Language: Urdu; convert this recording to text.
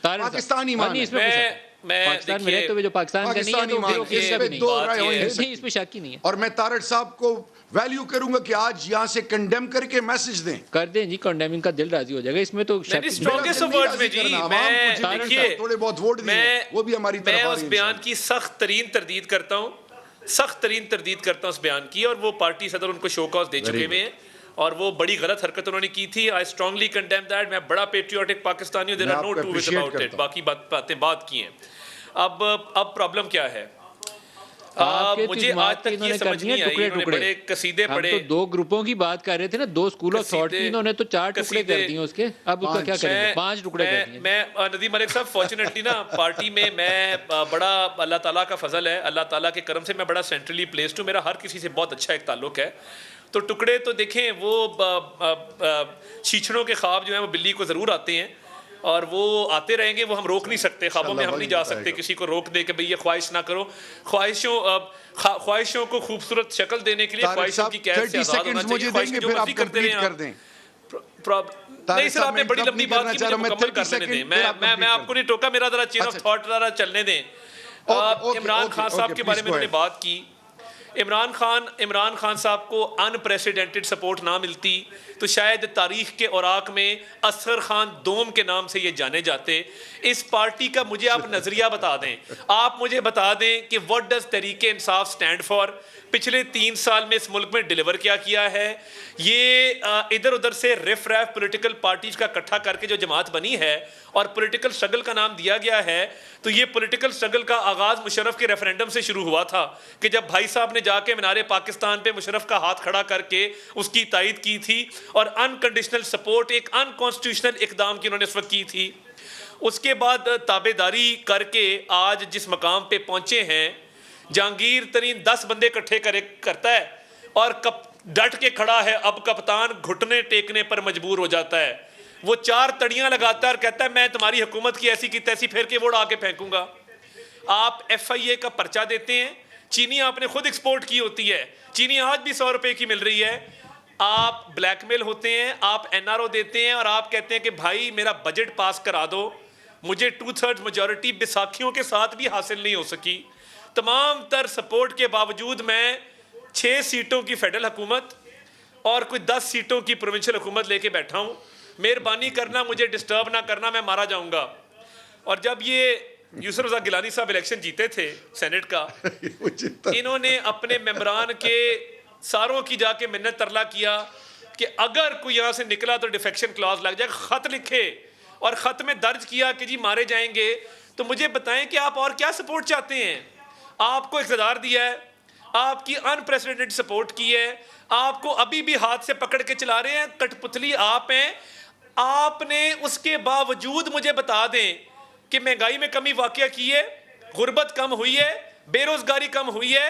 پاکستانی مان ہے. پاکستان میں رہتے ہوئے جو پاکستان کا نہیں ہے تو پھر وہ کسی کا بھی نہیں. دو رائے ہو نہیں نہیں، سکتی. اس پہ شک ہی نہیں ہے. اور میں تارڑ صاحب کو ویلیو کروں گا کہ آج یہاں سے کنڈیم کر کے میسج دیں. کر دیں جی، کنڈیمنگ کا دل راضی ہو جائے گا، اس میں تو شک نہیں، نہیں. اسٹرانگیسٹ آف ورڈز میں جی میں دیکھیے تھوڑے بہت ووٹ دیں وہ بھی ہماری طرف میں آ اس رہی ہیں. بیان کی سخت ترین تردید کرتا ہوں، سخت ترین تردید کرتا ہوں اس بیان کی، اور وہ پارٹی صدر ان کو شو کاز دے چکے ہوئے ہیں اور وہ بڑی غلط حرکت انہوں نے کی تھی. I strongly condemn that. میں بڑا پیٹریوٹک پاکستانی ہوں، there are no two ways about it. باقی باتیں بات کی ہیں. اب پرابلم کیا ہے؟ مجھے آج تک یہ سمجھ نہیں آئی. انہوں نے بڑے قصیدے پڑھے. ہم تو دو گروپوں کی بات کر رہے تھے نا، دو اسکول آف تھاٹ کی، انہوں نے تو 4 ٹکڑے کر دیے اس کے. اب اس کا کیا کریں گے؟ 5 ٹکڑے کر دیے. میں ندیم ملک صاحب فارچونیٹلی نا پارٹی میں بڑا اللہ تعالیٰ کا فضل ہے، اللہ تعالیٰ کے کرم سے میں بڑا سینٹرلی پلیسڈ ہوں. میرا ہر کسی سے بہت اچھا ایک تعلق ہے. تو ٹکڑے تو دیکھیں وہ چھیچڑوں کے خواب جو ہیں وہ بلی کو ضرور آتے ہیں اور وہ آتے رہیں گے. وہ ہم روک نہیں سکتے، خوابوں میں ہم نہیں جا سکتے کسی کو روک دے کہ بھئی یہ خواہش نہ کرو. خواہشوں کو خوبصورت شکل دینے کے لیے خواہشوں کی قید سے آزاد ہونا چاہیے. خواہش کی جو مرضی کرتے رہیں آپ. نہیں سر، آپ نے بڑی لمبی بات کی، مجھے مکمل کر لینے دیں. میں آپ کو نہیں ٹوکا، میرا ذرا چین آف تھاٹ ذرا چلنے دیں. عمران خان صاحب کے بارے میں انہوں نے بات کی. عمران خان صاحب کو انپریسیڈنٹڈ سپورٹ نہ ملتی تو شاید تاریخ کے اوراق میں اصغر خان دوم کے نام سے یہ جانے جاتے. اس پارٹی کا مجھے آپ نظریہ بتا دیں. آپ مجھے بتا دیں کہ what does Tehreek Insaf stand for. پچھلے 3 سال میں اس ملک میں ڈیلیور کیا ہے. یہ ادھر ادھر سے ریف ریف پولیٹیکل پارٹیز کا اکٹھا کر کے جو جماعت بنی ہے اور پولیٹیکل سٹرگل کا نام دیا گیا ہے، تو یہ پولیٹیکل سٹرگل کا آغاز مشرف کے ریفرینڈم سے شروع ہوا تھا کہ جب بھائی صاحب نے جا کے مینار پاکستان پہ مشرف کا ہاتھ کھڑا کر کے اس کی تائید کی تھی اور انکنڈیشنل سپورٹ، ایک ان کانسٹیٹیوشنل اقدام کی انہوں نے اس وقت کی تھی. اس کے بعد تابعداری کر کے آج جس مقام پہ پہنچے ہیں، جہانگیر ترین 10 بندے اکٹھے کرتا ہے اور ڈٹ کے کھڑا ہے. اب کپتان گھٹنے ٹیکنے پر مجبور ہو جاتا ہے. وہ 4 تڑیاں لگاتا ہے اور کہتا ہے میں تمہاری حکومت کی ایسی کی تیسی پھیر کے ووٹ آ کے پھینکوں گا. آپ ایف آئی اے کا پرچہ دیتے ہیں. چینی آپ نے خود ایکسپورٹ کی ہوتی ہے، چینی آج بھی 100 روپے کی مل رہی ہے. آپ بلیک میل ہوتے ہیں، آپ این آر او دیتے ہیں اور آپ کہتے ہیں کہ بھائی میرا بجٹ پاس کرا دو. مجھے 2/3 میجورٹی بیساکھیوں کے ساتھ بھی حاصل نہیں ہو سکی. تمام تر سپورٹ کے باوجود میں 6 سیٹوں کی فیڈرل حکومت اور کوئی 10 سیٹوں کی پروونشل حکومت لے کے بیٹھا ہوں. مہربانی کرنا مجھے ڈسٹرب نہ کرنا، میں مارا جاؤں گا. اور جب یہ یوسف رضا گیلانی صاحب الیکشن جیتے تھے سینٹ کا، انہوں نے اپنے ممبران کے ساروں کی جا کے منت ترلا کیا کہ اگر کوئی یہاں سے نکلا تو ڈیفیکشن کلاز لگ جائے. خط لکھے اور خط میں درج کیا کہ جی مارے جائیں گے. تو مجھے بتائیں کہ آپ اور کیا سپورٹ چاہتے ہیں؟ آپ کو اقتدار دیا ہے، آپ کی انپریسیڈنٹڈ سپورٹ کی ہے، آپ کو ابھی بھی ہاتھ سے پکڑ کے چلا رہے ہیں. کٹ پتلی آپ ہیں. آپ نے اس کے باوجود مجھے بتا دیں کہ مہنگائی میں کمی واقع کی ہے، غربت کم ہوئی ہے، بے روزگاری کم ہوئی ہے.